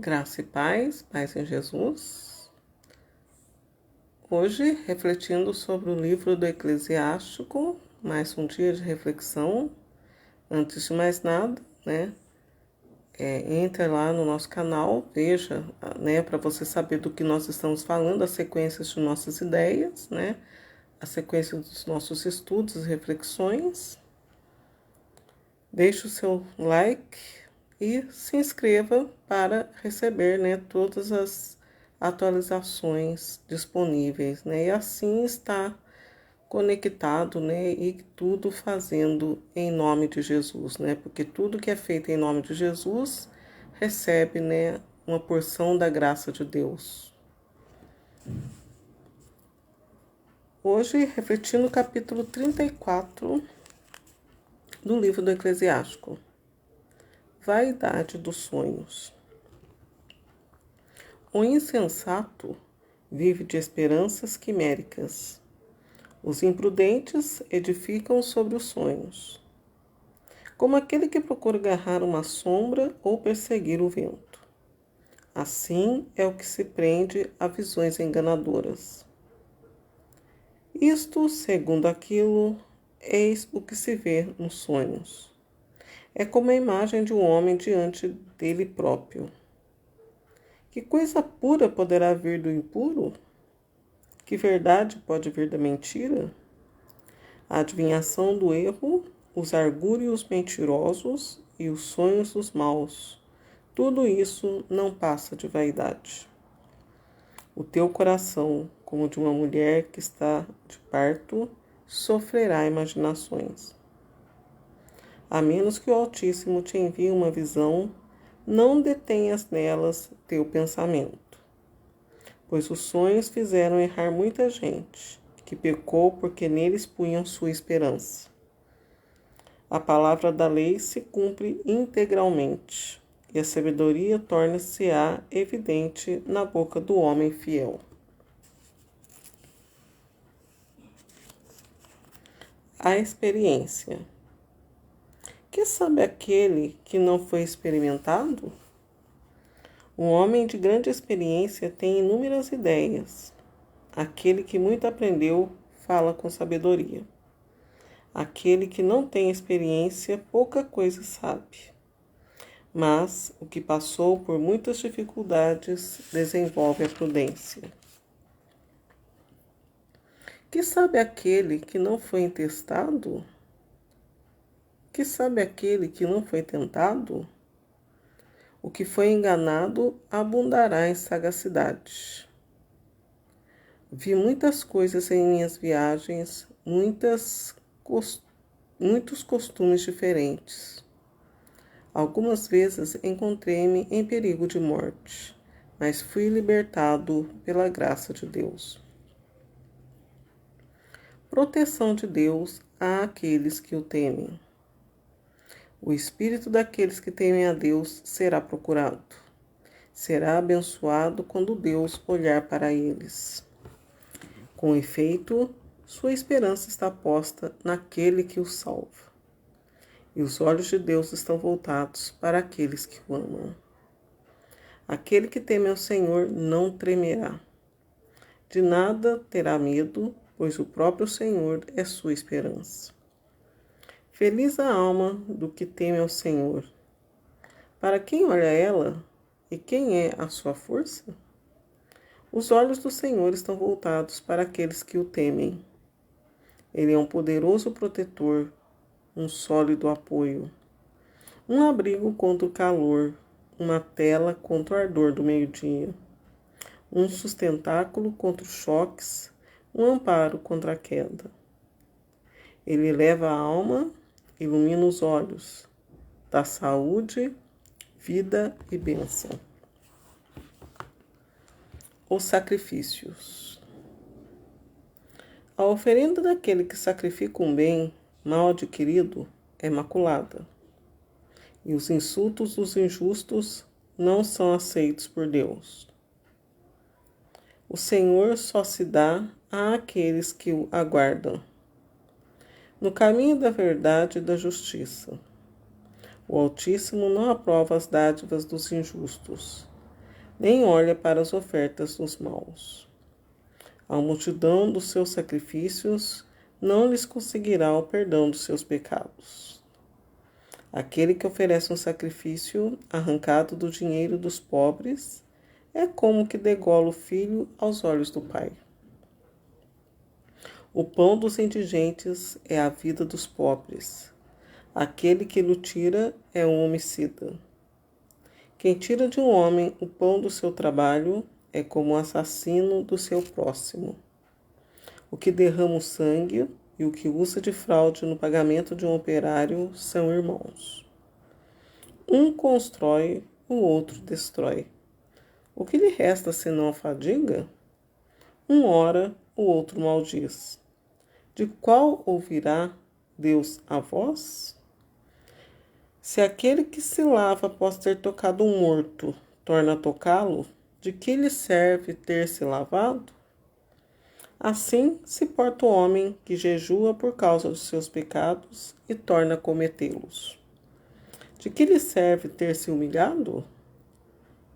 Graça e paz em Jesus. Hoje, refletindo sobre o livro do Eclesiástico, mais um dia de reflexão. Antes de mais nada, entre lá no nosso canal, veja, para você saber do que nós estamos falando, as sequências de nossas ideias, a sequência dos nossos estudos e reflexões. Deixe o seu like e se inscreva para receber, todas as atualizações disponíveis, e assim está conectado, e tudo fazendo em nome de Jesus, porque tudo que é feito em nome de Jesus recebe, uma porção da graça de Deus. Hoje, refletindo o capítulo 34 do livro do Eclesiástico. Vaidade dos sonhos. O insensato vive de esperanças quiméricas. Os imprudentes edificam sobre os sonhos, como aquele que procura agarrar uma sombra ou perseguir o vento. Assim é o que se prende a visões enganadoras. Isto, segundo aquilo, eis o que se vê nos sonhos. É como a imagem de um homem diante dele próprio. Que coisa pura poderá vir do impuro? Que verdade pode vir da mentira? A adivinhação do erro, os argúrios mentirosos e os sonhos dos maus, tudo isso não passa de vaidade. O teu coração, como de uma mulher que está de parto, sofrerá imaginações. A menos que o Altíssimo te envie uma visão, não detenhas nelas teu pensamento. Pois os sonhos fizeram errar muita gente, que pecou porque neles punham sua esperança. A palavra da lei se cumpre integralmente, e a sabedoria torna-se-á evidente na boca do homem fiel. A experiência. Que sabe aquele que não foi experimentado? Um homem de grande experiência tem inúmeras ideias. Aquele que muito aprendeu fala com sabedoria. Aquele que não tem experiência pouca coisa sabe. Mas o que passou por muitas dificuldades desenvolve a prudência. Que sabe aquele que não foi testado? Que sabe aquele que não foi tentado? O que foi enganado abundará em sagacidade. Vi muitas coisas em minhas viagens, muitos costumes diferentes. Algumas vezes encontrei-me em perigo de morte, mas fui libertado pela graça de Deus. Proteção de Deus àqueles que o temem. O espírito daqueles que temem a Deus será procurado. Será abençoado quando Deus olhar para eles. Com efeito, sua esperança está posta naquele que o salva. E os olhos de Deus estão voltados para aqueles que o amam. Aquele que teme ao Senhor não tremerá. De nada terá medo, pois o próprio Senhor é sua esperança. Feliz a alma do que teme ao Senhor. Para quem olha ela, e quem é a sua força? Os olhos do Senhor estão voltados para aqueles que o temem. Ele é um poderoso protetor, um sólido apoio, um abrigo contra o calor, uma tela contra o ardor do meio-dia, um sustentáculo contra os choques, um amparo contra a queda. Ele eleva a alma, ilumina os olhos, dá saúde, vida e bênção. Os sacrifícios. A oferenda daquele que sacrifica um bem mal adquirido é maculada, e os insultos dos injustos não são aceitos por Deus. O Senhor só se dá àqueles que o aguardam, no caminho da verdade e da justiça. O Altíssimo não aprova as dádivas dos injustos, nem olha para as ofertas dos maus. A multidão dos seus sacrifícios não lhes conseguirá o perdão dos seus pecados. Aquele que oferece um sacrifício arrancado do dinheiro dos pobres é como que degola o filho aos olhos do pai. O pão dos indigentes é a vida dos pobres. Aquele que lhe tira é um homicida. Quem tira de um homem o pão do seu trabalho é como um assassino do seu próximo. O que derrama o sangue e o que usa de fraude no pagamento de um operário são irmãos. Um constrói, o outro destrói. O que lhe resta senão a fadiga? Um ora, o outro maldiz. De qual ouvirá Deus a voz? Se aquele que se lava após ter tocado um morto torna a tocá-lo, de que lhe serve ter se lavado? Assim se porta o homem que jejua por causa dos seus pecados e torna a cometê-los. De que lhe serve ter se humilhado?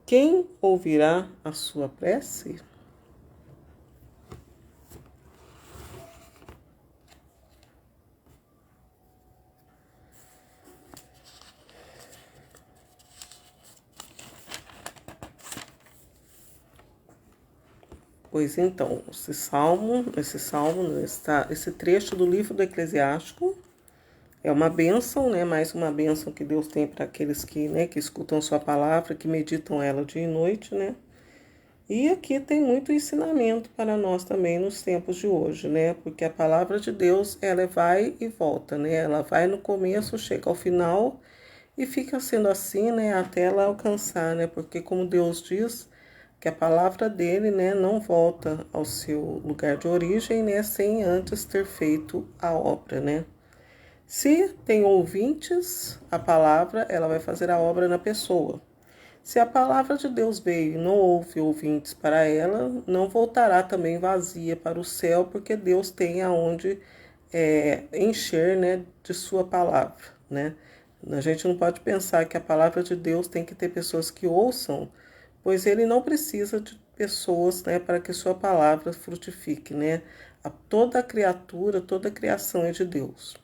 Quem ouvirá a sua prece? Pois então, esse trecho do livro do Eclesiástico é uma bênção, né? Mais uma bênção que Deus tem para aqueles que, né, que escutam sua palavra, que meditam ela dia e noite, né? E aqui tem muito ensinamento para nós também nos tempos de hoje, né? Porque a palavra de Deus, ela vai e volta, né? Ela vai no começo, chega ao final e fica sendo assim, né? Até ela alcançar, né? Porque como Deus diz, que a palavra dele, né, não volta ao seu lugar de origem, né, sem antes ter feito a obra, né? Se tem ouvintes, a palavra, ela vai fazer a obra na pessoa. Se a palavra de Deus veio e não houve ouvintes para ela, não voltará também vazia para o céu, porque Deus tem aonde encher, né, de sua palavra, né? A gente não pode pensar que a palavra de Deus tem que ter pessoas que ouçam, pois ele não precisa de pessoas, né, para que sua palavra frutifique, né? Toda a criatura, toda a criação é de Deus.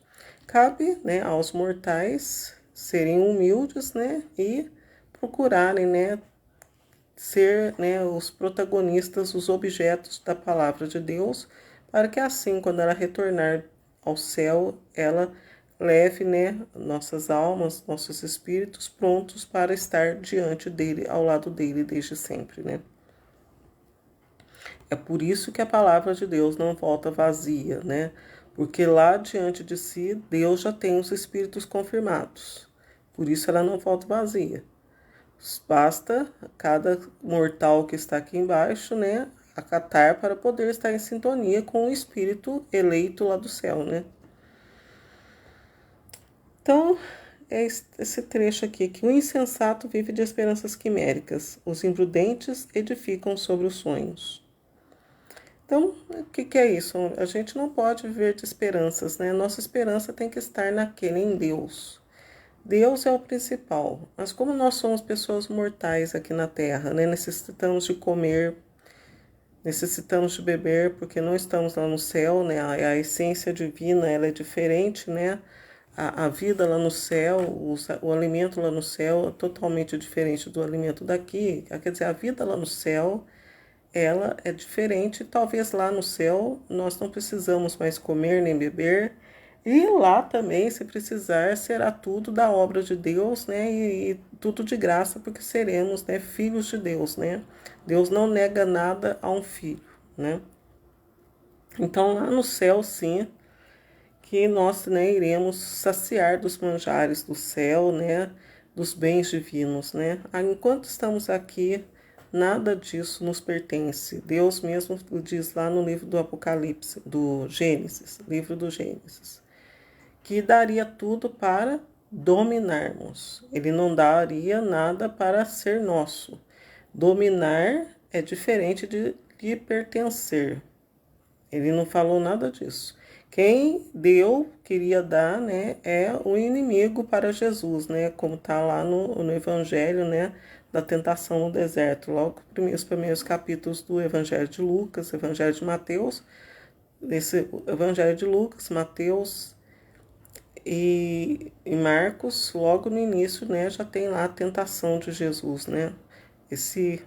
Cabe, né, aos mortais serem humildes, né, e procurarem, né, ser, né, os protagonistas, os objetos da palavra de Deus, para que assim, quando ela retornar ao céu, ela leve, né, nossas almas, nossos espíritos prontos para estar diante dele, ao lado dele desde sempre, né? É por isso que a palavra de Deus não volta vazia, né? Porque lá diante de si, Deus já tem os espíritos confirmados. Por isso ela não volta vazia. Basta cada mortal que está aqui embaixo, né, acatar para poder estar em sintonia com o espírito eleito lá do céu, né? Então, é esse trecho aqui, que o insensato vive de esperanças quiméricas, os imprudentes edificam sobre os sonhos. Então, o que é isso? A gente não pode viver de esperanças, né? Nossa esperança tem que estar naquele, em Deus. Deus é o principal, mas como nós somos pessoas mortais aqui na Terra, né? Necessitamos de comer, necessitamos de beber, porque não estamos lá no céu, né? A essência divina, ela é diferente, né? A vida lá no céu, o alimento lá no céu é totalmente diferente do alimento daqui. Quer dizer, a vida lá no céu, ela é diferente. Talvez lá no céu nós não precisamos mais comer nem beber. E lá também, se precisar, será tudo da obra de Deus, né? E tudo de graça, porque seremos, né, filhos de Deus, né? Deus não nega nada a um filho, né? Então, lá no céu, sim, que nós, né, iremos saciar dos manjares do céu, né, dos bens divinos, né? Enquanto estamos aqui, nada disso nos pertence. Deus mesmo diz lá no livro do Apocalipse, do Gênesis, livro do Gênesis, que daria tudo para dominarmos. Ele não daria nada para ser nosso. Dominar é diferente de pertencer. Ele não falou nada disso. Quem deu, queria dar, né, é o inimigo para Jesus, né, como está lá no Evangelho, né, da tentação no deserto. Logo os primeiros capítulos do Evangelho de Lucas, Evangelho de Mateus, esse Evangelho de Lucas, Mateus e Marcos, logo no início, né, já tem lá a tentação de Jesus, né? Esse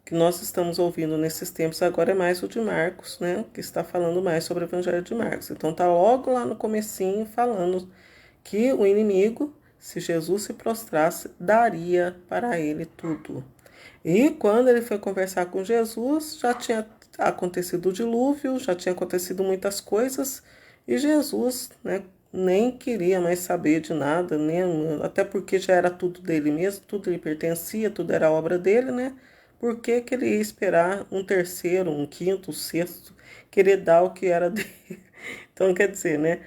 que nós estamos ouvindo nesses tempos agora é mais o de Marcos, né, que está falando mais sobre o Evangelho de Marcos. Então tá logo lá no comecinho falando que o inimigo, se Jesus se prostrasse, daria para ele tudo. E quando ele foi conversar com Jesus, já tinha acontecido o dilúvio, já tinha acontecido muitas coisas, e Jesus, né, nem queria mais saber de nada, nem, até porque já era tudo dele mesmo, tudo lhe pertencia, tudo era obra dele, né? Por que que ele ia esperar um terceiro, um quinto, um sexto, querer dar o que era dele? Então, quer dizer, né?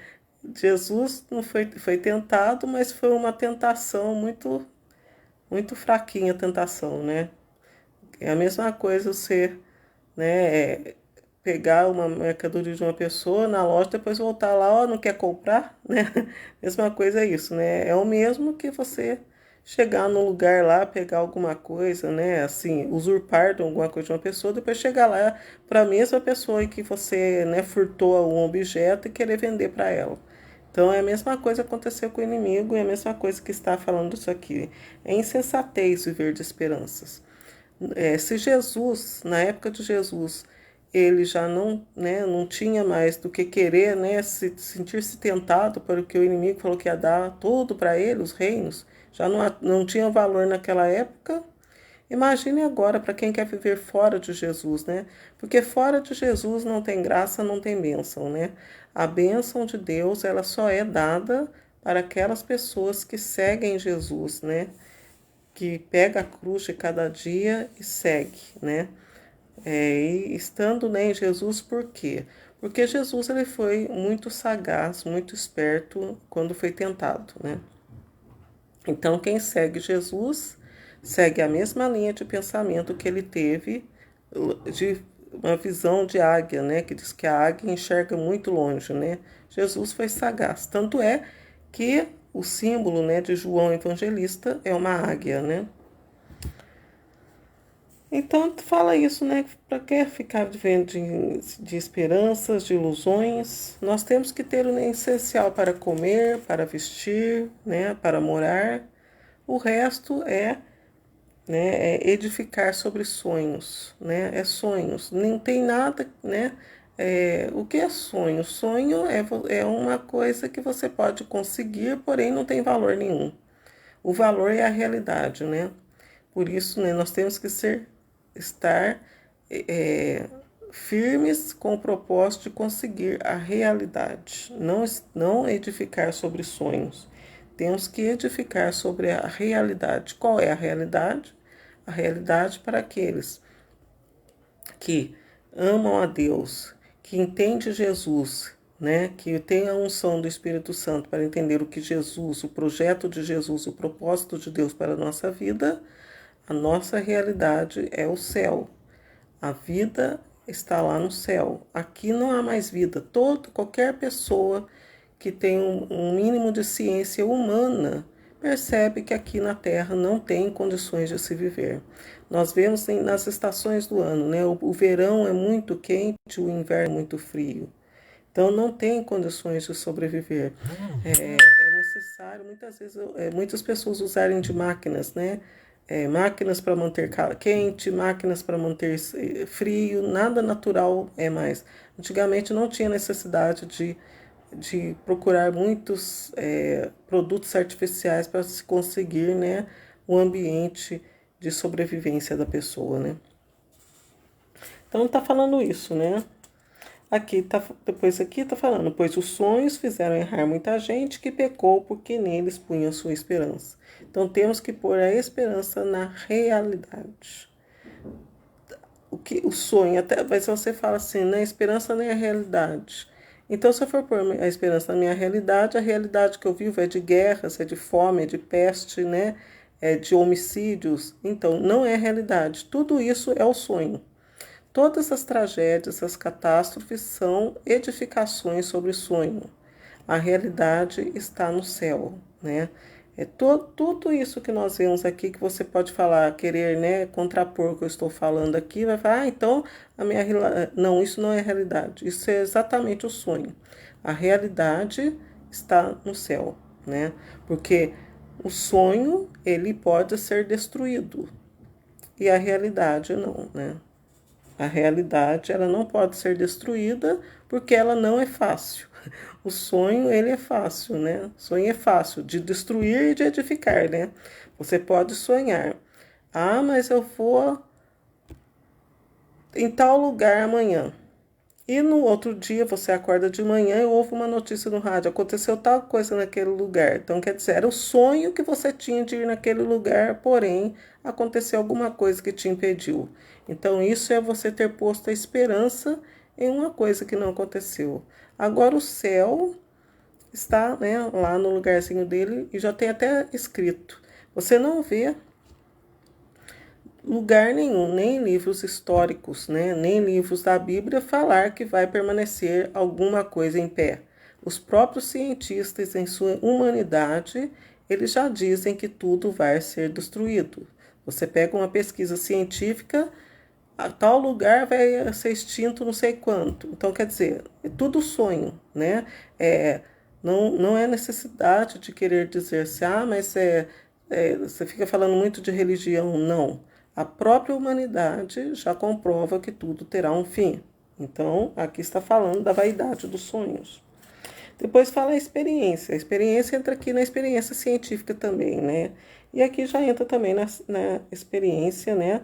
Jesus não foi tentado, mas foi uma tentação muito fraquinha a tentação, né? É a mesma coisa você, né, pegar uma mercadoria de uma pessoa na loja, depois voltar lá, ó, não quer comprar, né? Mesma coisa é isso, né? É o mesmo que você chegar num lugar lá, pegar alguma coisa, né? Assim, usurpar de alguma coisa de uma pessoa, depois chegar lá para a mesma pessoa que você, né, furtou um objeto e querer vender para ela. Então é a mesma coisa que aconteceu com o inimigo, é a mesma coisa que está falando isso aqui. É insensatez viver de esperanças. Se Jesus, na época de Jesus, ele já não, né, não tinha mais do que querer, né, sentir-se tentado pelo que o inimigo falou que ia dar tudo para ele, os reinos, já não tinha valor naquela época. Imagine agora para quem quer viver fora de Jesus, né? Porque fora de Jesus não tem graça, não tem bênção, né? A bênção de Deus, ela só é dada para aquelas pessoas que seguem Jesus, né? Que pega a cruz de cada dia e segue, né? E estando, né, em Jesus, por quê? Porque Jesus ele foi muito sagaz, muito esperto quando foi tentado, né? Então, quem segue Jesus segue a mesma linha de pensamento que ele teve de uma visão de águia, né? Que diz que a águia enxerga muito longe, né? Jesus foi sagaz. Tanto é que o símbolo, né, de João Evangelista é uma águia, né? Então, fala isso, né? Para que ficar vivendo de esperanças, de ilusões? Nós temos que ter o essencial para comer, para vestir, né? Para morar. O resto é edificar sobre sonhos, né? É sonhos. Nem tem nada, né? O que é sonho? Sonho é uma coisa que você pode conseguir, porém não tem valor nenhum. O valor é a realidade, né? Por isso, né, nós temos que estar firmes com o propósito de conseguir a realidade, não edificar sobre sonhos. Temos que edificar sobre a realidade. Qual é a realidade? A realidade para aqueles que amam a Deus, que entendem Jesus, né? Que tem a unção do Espírito Santo para entender o que Jesus, o projeto de Jesus, o propósito de Deus para a nossa vida. A nossa realidade é o céu. A vida está lá no céu. Aqui não há mais vida. Qualquer pessoa que tem um mínimo de ciência humana percebe que aqui na Terra não tem condições de se viver. Nós vemos nas estações do ano, né? O verão é muito quente, o inverno é muito frio. Então não tem condições de sobreviver. É necessário, muitas vezes, muitas pessoas usarem de máquinas, né? Máquinas para manter quente, máquinas para manter frio, nada natural é mais. Antigamente não tinha necessidade de procurar muitos produtos artificiais para se conseguir, né, o ambiente de sobrevivência da pessoa, né? Então tá falando isso, né? Depois aqui tá falando, pois os sonhos fizeram errar muita gente que pecou porque neles punha sua esperança. Então temos que pôr a esperança na realidade. O sonho, até mas você fala assim, na esperança nem a realidade. Então, se eu for pôr a esperança na minha realidade, a realidade que eu vivo é de guerras, é de fome, é de peste, né? É de homicídios. Então, não é a realidade. Tudo isso é o sonho. Todas as tragédias, as catástrofes são edificações sobre o sonho. A realidade está no céu, né? Tudo isso que nós vemos aqui, que você pode falar, querer, né, contrapor o que eu estou falando aqui, vai falar, então, não, isso não é realidade, isso é exatamente o sonho. A realidade está no céu, né? Porque o sonho, ele pode ser destruído, e a realidade não, né? A realidade, ela não pode ser destruída porque ela não é fácil. O sonho, ele é fácil, né? O sonho é fácil de destruir e de edificar, né? Você pode sonhar. Ah, mas eu vou em tal lugar amanhã. E no outro dia você acorda de manhã e ouve uma notícia no rádio, aconteceu tal coisa naquele lugar. Então, quer dizer, era o sonho que você tinha de ir naquele lugar, porém, aconteceu alguma coisa que te impediu. Então, isso é você ter posto a esperança em uma coisa que não aconteceu. Agora, o céu está, né, lá no lugarzinho dele e já tem até escrito. Você não vê lugar nenhum, nem livros históricos, né, nem livros da Bíblia falar que vai permanecer alguma coisa em pé. Os próprios cientistas, em sua humanidade, eles já dizem que tudo vai ser destruído. Você pega uma pesquisa científica, a tal lugar vai ser extinto não sei quanto. Então, quer dizer, é tudo sonho, né? Não é necessidade de querer dizer assim, mas você fica falando muito de religião. Não. A própria humanidade já comprova que tudo terá um fim. Então, aqui está falando da vaidade dos sonhos. Depois fala a experiência. A experiência entra aqui na experiência científica também, né? E aqui já entra também na experiência, né?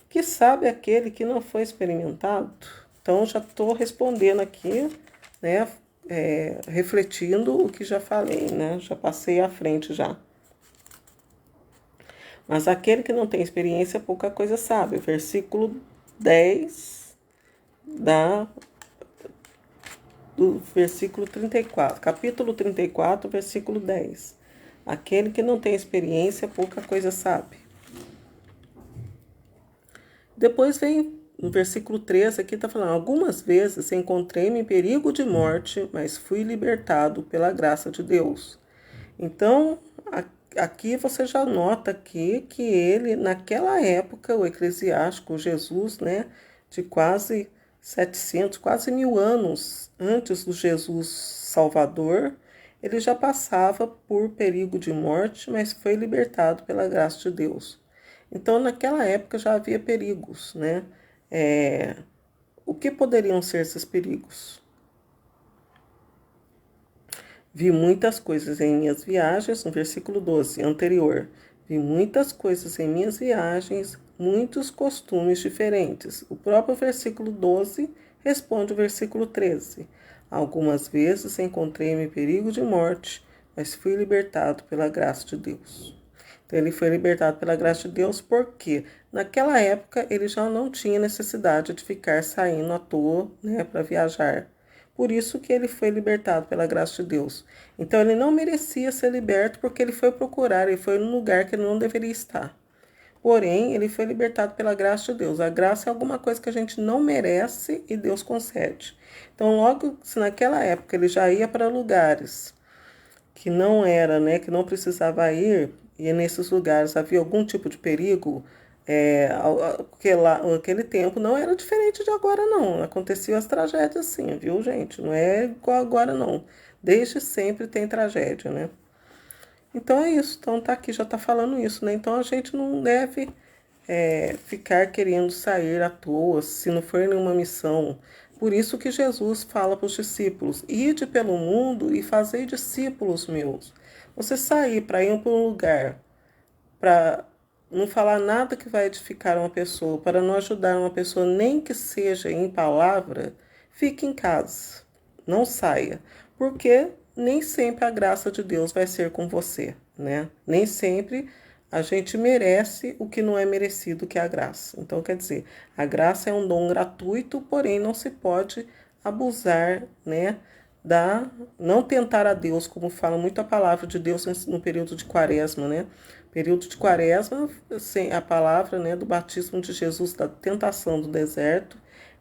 Que sabe aquele que não foi experimentado. Então, já estou respondendo aqui, né? Refletindo o que já falei, né? Já passei à frente já. Mas aquele que não tem experiência, pouca coisa sabe. Versículo 10 do versículo 34. Capítulo 34, versículo 10. Aquele que não tem experiência, pouca coisa sabe. Depois vem no versículo 13, aqui está falando: algumas vezes encontrei-me em perigo de morte, mas fui libertado pela graça de Deus. Então, aqui você já nota aqui que ele, naquela época, o eclesiástico, Jesus, né, de quase 700, quase 1000 anos antes do Jesus Salvador, ele já passava por perigo de morte, mas foi libertado pela graça de Deus. Então, naquela época já havia perigos, né? O que poderiam ser esses perigos? Vi muitas coisas em minhas viagens, no versículo 12, anterior. Vi muitas coisas em minhas viagens, muitos costumes diferentes. O próprio versículo 12 responde o versículo 13. Algumas vezes encontrei-me em perigo de morte, mas fui libertado pela graça de Deus. Então, ele foi libertado pela graça de Deus porque naquela época ele já não tinha necessidade de ficar saindo à toa, né, para viajar. Por isso que ele foi libertado pela graça de Deus. Então, ele não merecia ser liberto porque ele foi procurar, ele foi num lugar que ele não deveria estar. Porém, ele foi libertado pela graça de Deus. A graça é alguma coisa que a gente não merece e Deus concede. Então, logo se naquela época ele já ia para lugares que não era, né, que não precisava ir, e nesses lugares havia algum tipo de perigo, porque lá, naquele tempo não era diferente de agora, não. Aconteciam as tragédias sim, viu, gente? Não é igual agora, não. Desde sempre tem tragédia, né? Então é isso. Então tá aqui, já tá falando isso, né? Então a gente não deve ficar querendo sair à toa, se não for nenhuma missão. Por isso que Jesus fala para os discípulos: ide pelo mundo e fazei discípulos meus. Você sair para ir para um lugar, para não falar nada que vai edificar uma pessoa, para não ajudar uma pessoa, nem que seja em palavra, fique em casa, não saia, porque nem sempre a graça de Deus vai ser com você, né? Nem sempre a gente merece o que não é merecido, que é a graça. Então, quer dizer, a graça é um dom gratuito, porém não se pode abusar, né? Não tentar a Deus, como fala muito a palavra de Deus no período de quaresma, né? Período de quaresma, a palavra, né, do batismo de Jesus, da tentação do deserto,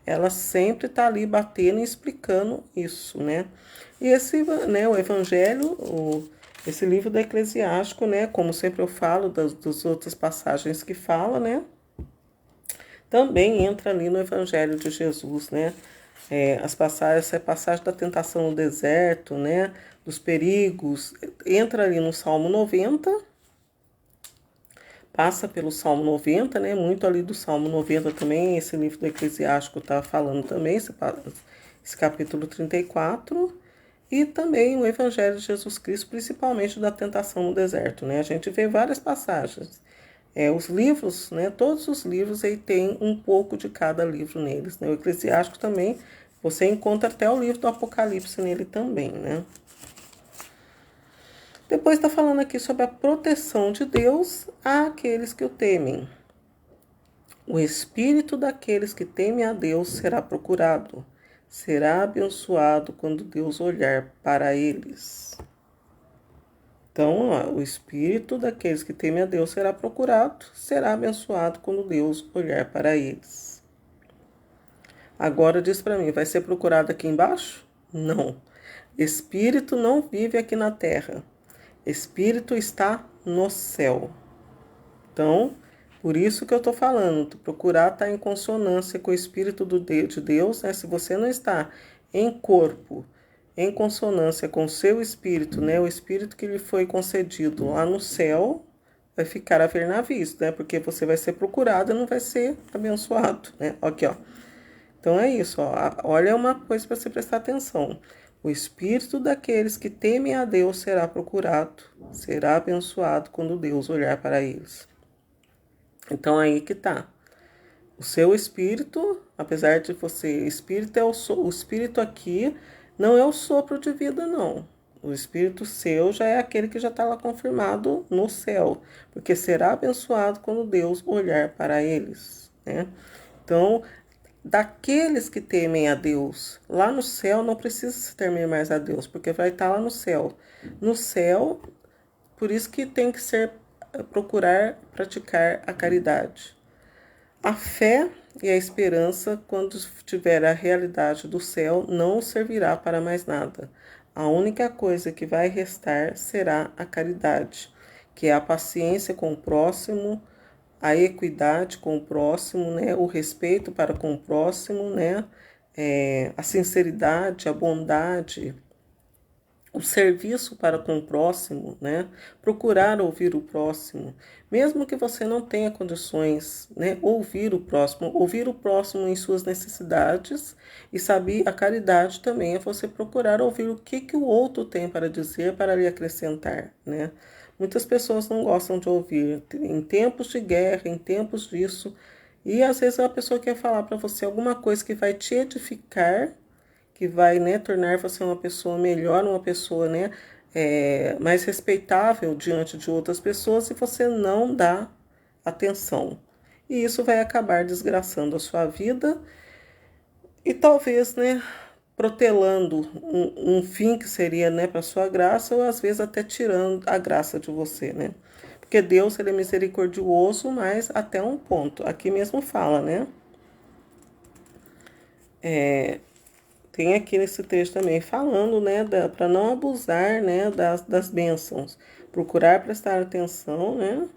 ela sempre está ali batendo e explicando isso, né? E esse, né, o evangelho, Esse livro do Eclesiástico, né, como sempre eu falo das outras passagens que fala, né, também entra ali no Evangelho de Jesus, né, essa passagem da tentação no deserto, né, dos perigos, entra ali no Salmo 90, passa pelo Salmo 90, né, muito ali do Salmo 90 também, esse livro do Eclesiástico está falando também, esse capítulo 34, e também o Evangelho de Jesus Cristo, principalmente da tentação no deserto, né? A gente vê várias passagens. Os livros, né? Todos os livros aí tem um pouco de cada livro neles, né? O Eclesiástico também, você encontra até o livro do Apocalipse nele também, né? Depois está falando aqui sobre a proteção de Deus àqueles que o temem. O espírito daqueles que temem a Deus será procurado. Será abençoado quando Deus olhar para eles. Então, o espírito daqueles que temem a Deus será procurado, será abençoado quando Deus olhar para eles. Agora diz para mim, vai ser procurado aqui embaixo? Não. Espírito não vive aqui na terra. Espírito está no céu. Então, por isso que eu estou falando, procurar estar em consonância com o Espírito de Deus, né? Se você não está em corpo, em consonância com o seu Espírito, né? O Espírito que lhe foi concedido lá no céu, vai ficar a ver navios, né? Porque você vai ser procurado e não vai ser abençoado, né? Aqui, ó. Então é isso, ó. Olha uma coisa para você prestar atenção. O Espírito daqueles que temem a Deus será procurado, será abençoado quando Deus olhar para eles. Então aí que tá. O seu espírito, apesar de você, espírito o espírito aqui não é o sopro de vida, não. O espírito seu já é aquele que já está lá confirmado no céu, porque será abençoado quando Deus olhar para eles, né? Então, daqueles que temem a Deus, lá no céu não precisa se temer mais a Deus, porque vai estar lá no céu. No céu, por isso que tem que ser procurar praticar a caridade. A fé e a esperança, quando tiver a realidade do céu, não servirá para mais nada. A única coisa que vai restar será a caridade, que é a paciência com o próximo, a equidade com o próximo, né? O respeito para com o próximo, né? A sinceridade, a bondade, o serviço para com o próximo, né? Procurar ouvir o próximo, mesmo que você não tenha condições, né? Ouvir o próximo em suas necessidades e saber a caridade também é você procurar ouvir o que o outro tem para dizer para lhe acrescentar, né? Muitas pessoas não gostam de ouvir em tempos de guerra, em tempos disso, e às vezes a pessoa quer falar para você alguma coisa que vai te edificar, que vai, né, tornar você uma pessoa melhor, uma pessoa, né, mais respeitável diante de outras pessoas e você não dá atenção. E isso vai acabar desgraçando a sua vida e talvez, né, protelando um fim que seria, né, para sua graça ou às vezes até tirando a graça de você, né? Porque Deus, ele é misericordioso, mas até um ponto. Aqui mesmo fala, né? Tem aqui nesse texto também falando, né, para não abusar, né, das bênçãos. Procurar prestar atenção, né?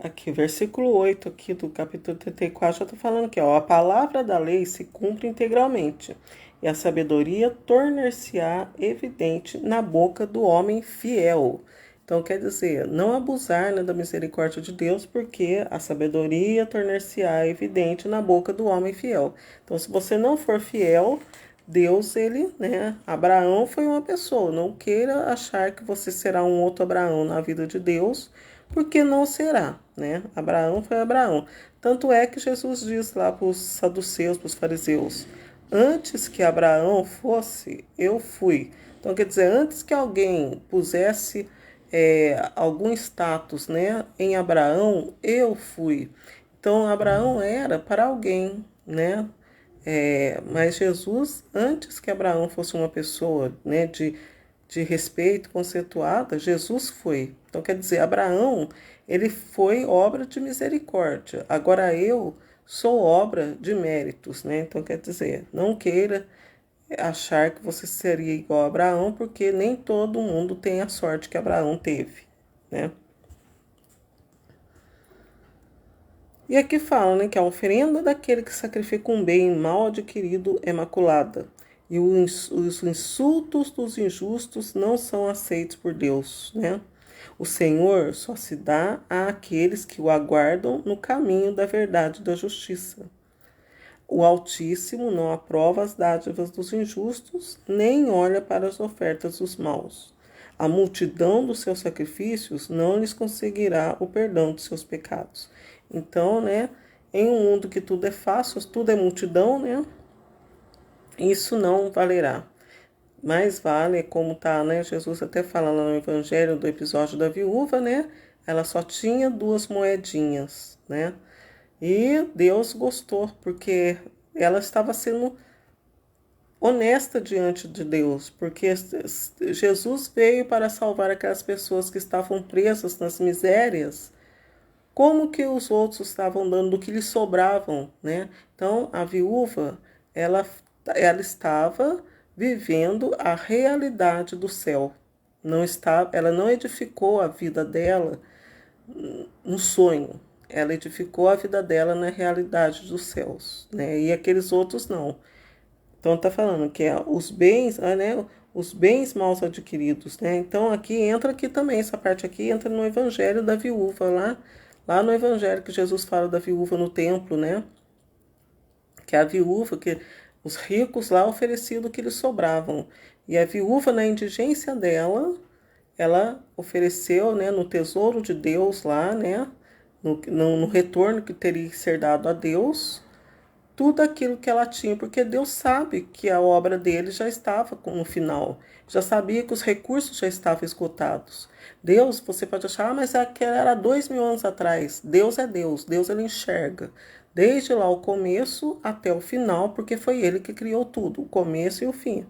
Aqui, versículo 8 aqui do capítulo 34 já está falando aqui, ó. A palavra da lei se cumpre integralmente, e a sabedoria tornar-se-á evidente na boca do homem fiel. Então, quer dizer, não abusar, né, da misericórdia de Deus, porque a sabedoria tornar-se-á evidente na boca do homem fiel. Então, se você não for fiel, Deus, ele, né, Abraão foi uma pessoa. Não queira achar que você será um outro Abraão na vida de Deus, porque não será, né? Abraão foi Abraão. Tanto é que Jesus diz lá para os saduceus, para os fariseus, antes que Abraão fosse, eu fui. Então, quer dizer, antes que alguém pusesse algum status, né, em Abraão, eu fui. Então, Abraão era para alguém, né? Mas Jesus, antes que Abraão fosse uma pessoa, né, de respeito conceituada, Jesus foi. Então, quer dizer, Abraão, ele foi obra de misericórdia. Agora eu sou obra de méritos, né? Então, quer dizer, não queira achar que você seria igual a Abraão, porque nem todo mundo tem a sorte que Abraão teve, né? E aqui fala, né, que a oferenda daquele que sacrifica um bem mal adquirido é maculada, e os insultos dos injustos não são aceitos por Deus, né? O Senhor só se dá àqueles que o aguardam no caminho da verdade e da justiça. O Altíssimo não aprova as dádivas dos injustos, nem olha para as ofertas dos maus. A multidão dos seus sacrifícios não lhes conseguirá o perdão dos seus pecados. Então, né, em um mundo que tudo é fácil, tudo é multidão, né, isso não valerá. Mais vale, como tá, né, Jesus até fala lá no Evangelho do episódio da viúva, né, ela só tinha 2 moedinhas, né, e Deus gostou, porque ela estava sendo honesta diante de Deus, porque Jesus veio para salvar aquelas pessoas que estavam presas nas misérias, como que os outros estavam dando do que lhes sobravam, né? Então, a viúva, ela estava vivendo a realidade do céu. Ela não edificou a vida dela no sonho. Ela edificou a vida dela na realidade dos céus, né? E aqueles outros não. Então está falando que os bens, né? Os bens mal adquiridos, né? Então entra aqui também, essa parte aqui entra no Evangelho da viúva, lá no Evangelho que Jesus fala da viúva no templo, né? Que a viúva, que os ricos lá ofereciam do que lhes sobravam. E a viúva, na indigência dela, ela ofereceu, né, no tesouro de Deus lá, né? No retorno que teria que ser dado a Deus, tudo aquilo que ela tinha, porque Deus sabe que a obra dele já estava no final, já sabia que os recursos já estavam esgotados. Deus, você pode achar, mas aquela era 2.000 anos atrás. Deus é Deus, Deus ele enxerga, desde lá o começo até o final, porque foi ele que criou tudo, o começo e o fim.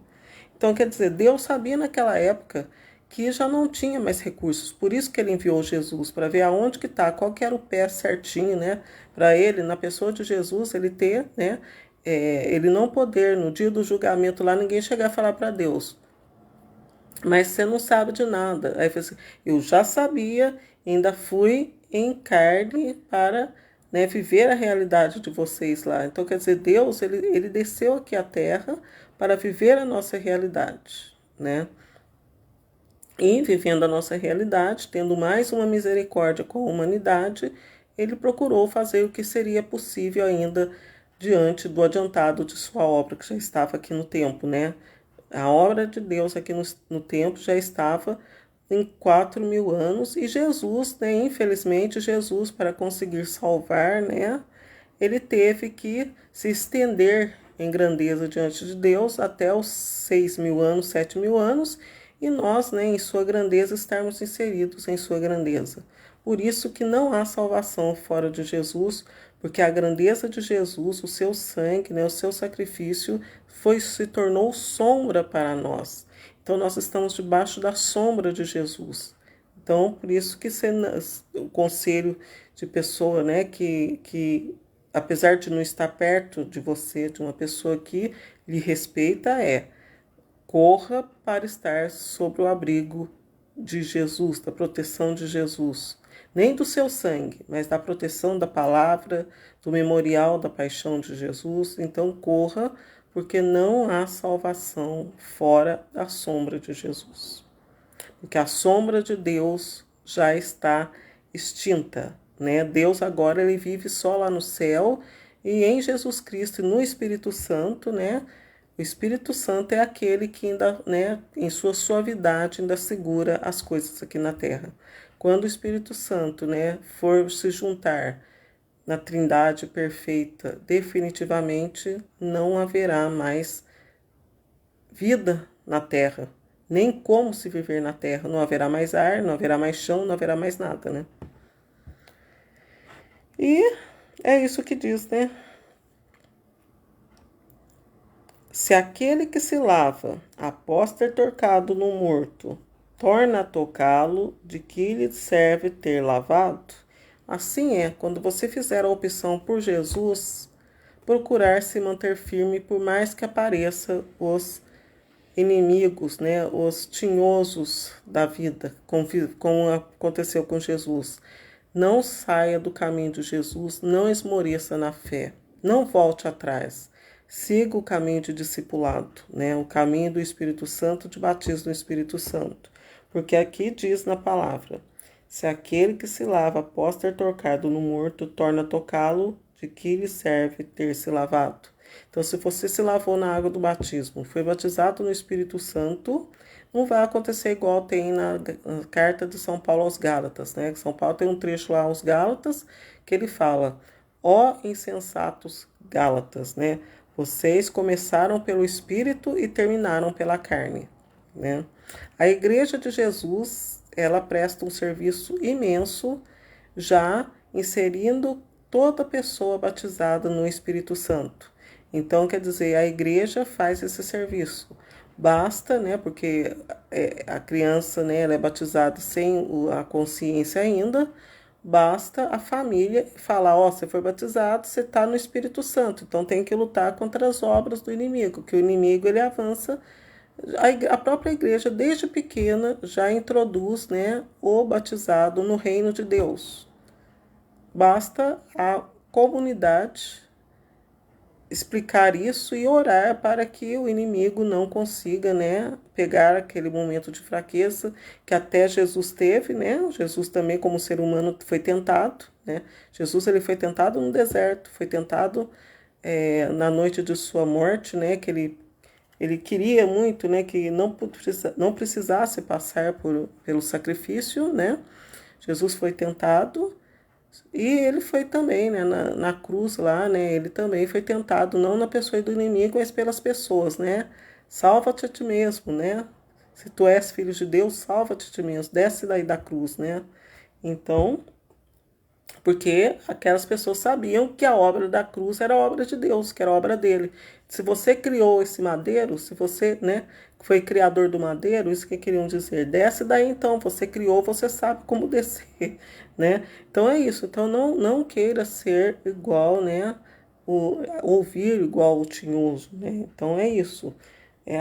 Então, quer dizer, Deus sabia naquela época que já não tinha mais recursos, por isso que ele enviou Jesus, para ver aonde que está, qual que era o pé certinho, né? Para ele, na pessoa de Jesus, ele ter, né? Ele não poder, no dia do julgamento lá, ninguém chegar a falar para Deus, mas você não sabe de nada. Aí assim, eu já sabia, ainda fui em carne para, né, viver a realidade de vocês lá. Então, quer dizer, Deus, ele desceu aqui à Terra para viver a nossa realidade, né? E vivendo a nossa realidade, tendo mais uma misericórdia com a humanidade, ele procurou fazer o que seria possível ainda diante do adiantado de sua obra, que já estava aqui no tempo, né? A obra de Deus aqui no tempo já estava em 4.000 anos, e Jesus, né? Infelizmente, Jesus, para conseguir salvar, né? Ele teve que se estender em grandeza diante de Deus até os 6.000 anos, 7.000 anos, e nós, né, em sua grandeza, estarmos inseridos em sua grandeza. Por isso que não há salvação fora de Jesus, porque a grandeza de Jesus, o seu sangue, né, o seu sacrifício, se tornou sombra para nós. Então nós estamos debaixo da sombra de Jesus. Então, por isso que o conselho de pessoa, né, que apesar de não estar perto de você, de uma pessoa que lhe respeita, corra para estar sob o abrigo de Jesus, da proteção de Jesus. Nem do seu sangue, mas da proteção da palavra, do memorial da paixão de Jesus. Então corra, porque não há salvação fora da sombra de Jesus. Porque a sombra de Deus já está extinta, né? Deus agora ele vive só lá no céu, e em Jesus Cristo e no Espírito Santo, né? O Espírito Santo é aquele que ainda, né, em sua suavidade, ainda segura as coisas aqui na terra. Quando o Espírito Santo, né, for se juntar na Trindade perfeita, definitivamente não haverá mais vida na terra, nem como se viver na terra. Não haverá mais ar, não haverá mais chão, não haverá mais nada, né? E é isso que diz, né? Se aquele que se lava, após ter tocado no morto, torna a tocá-lo, de que lhe serve ter lavado? Assim é, quando você fizer a opção por Jesus, procurar se manter firme, por mais que apareça os inimigos, né, os tinhosos da vida, como aconteceu com Jesus. Não saia do caminho de Jesus, não esmoreça na fé, não volte atrás. Siga o caminho de discipulado, né, o caminho do Espírito Santo, de batismo no Espírito Santo. Porque aqui diz na palavra: se aquele que se lava após ter tocado no morto torna a tocá-lo, de que lhe serve ter se lavado? Então, se você se lavou na água do batismo, foi batizado no Espírito Santo, não vai acontecer igual tem na carta de São Paulo aos Gálatas, né? São Paulo tem um trecho lá aos Gálatas que ele fala: ó insensatos Gálatas, né? Vocês começaram pelo Espírito e terminaram pela carne, né? A Igreja de Jesus, ela presta um serviço imenso, já inserindo toda pessoa batizada no Espírito Santo. Então, quer dizer, a igreja faz esse serviço. Basta, né, porque a criança, né, ela é batizada sem a consciência ainda, basta a família falar: ó, você foi batizado, você está no Espírito Santo, então tem que lutar contra as obras do inimigo, que o inimigo ele avança. A própria igreja, desde pequena, já introduz, né, o batizado no reino de Deus. Basta a comunidade explicar isso e orar para que o inimigo não consiga, né, pegar aquele momento de fraqueza que até Jesus teve, né? Jesus também, como ser humano, foi tentado, né? Jesus ele foi tentado no deserto, foi tentado na noite de sua morte, né? Que ele queria muito, né, que não precisasse passar pelo sacrifício, né? Jesus foi tentado. E ele foi também, né, na cruz lá, né, ele também foi tentado, não na pessoa do inimigo, mas pelas pessoas, né? Salva-te a ti mesmo, né? Se tu és filho de Deus, salva-te a ti mesmo, desce daí da cruz, né? Então, porque aquelas pessoas sabiam que a obra da cruz era a obra de Deus, que era a obra dele. Se você criou esse madeiro, se você, né, foi criador do madeiro, isso que queriam dizer. Desce daí então, você criou, você sabe como descer, né? Então é isso. Então não queira ser igual, né, ouvir igual o tinhoso, né? Então é isso.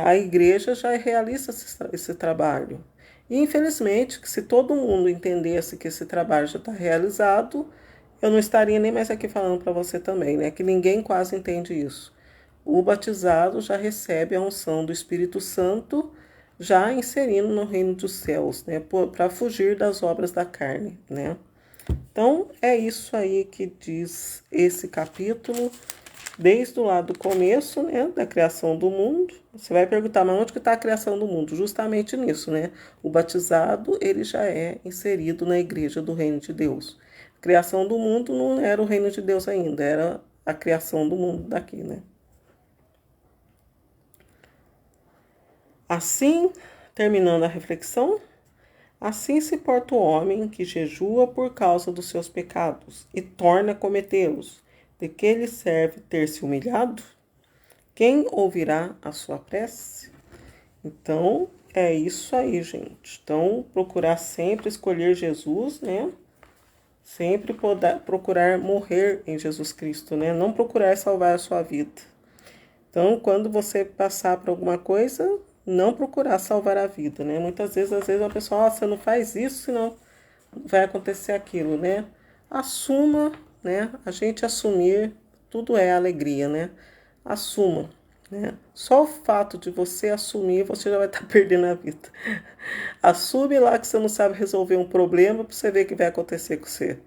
A igreja já realiza esse trabalho. E infelizmente, que se todo mundo entendesse que esse trabalho já está realizado, eu não estaria nem mais aqui falando para você também, né? Que ninguém quase entende isso. O batizado já recebe a unção do Espírito Santo, já inserindo no reino dos céus, né? Para fugir das obras da carne, né? Então, é isso aí que diz esse capítulo, desde o lado do começo, né, da criação do mundo. Você vai perguntar, mas onde que está a criação do mundo? Justamente nisso, né? O batizado, ele já é inserido na igreja do reino de Deus. A criação do mundo não era o reino de Deus ainda, era a criação do mundo daqui, né? Assim, terminando a reflexão, assim se porta o homem que jejua por causa dos seus pecados e torna a cometê-los. De que lhe serve ter se humilhado? Quem ouvirá a sua prece? Então, é isso aí, gente. Então, procurar sempre escolher Jesus, né? Sempre procurar morrer em Jesus Cristo, né? Não procurar salvar a sua vida. Então, quando você passar por alguma coisa, não procurar salvar a vida, né? Muitas vezes, às vezes, a pessoa, você não faz isso, senão vai acontecer aquilo, né? Assuma, né? A gente assumir, tudo é alegria, né? Assuma, né? Só o fato de você assumir, você já vai estar perdendo a vida. Assume lá que você não sabe resolver um problema para você ver o que vai acontecer com você,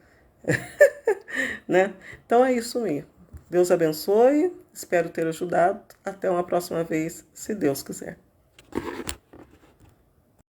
né? Então é isso mesmo. Deus abençoe, espero ter ajudado. Até uma próxima vez, se Deus quiser.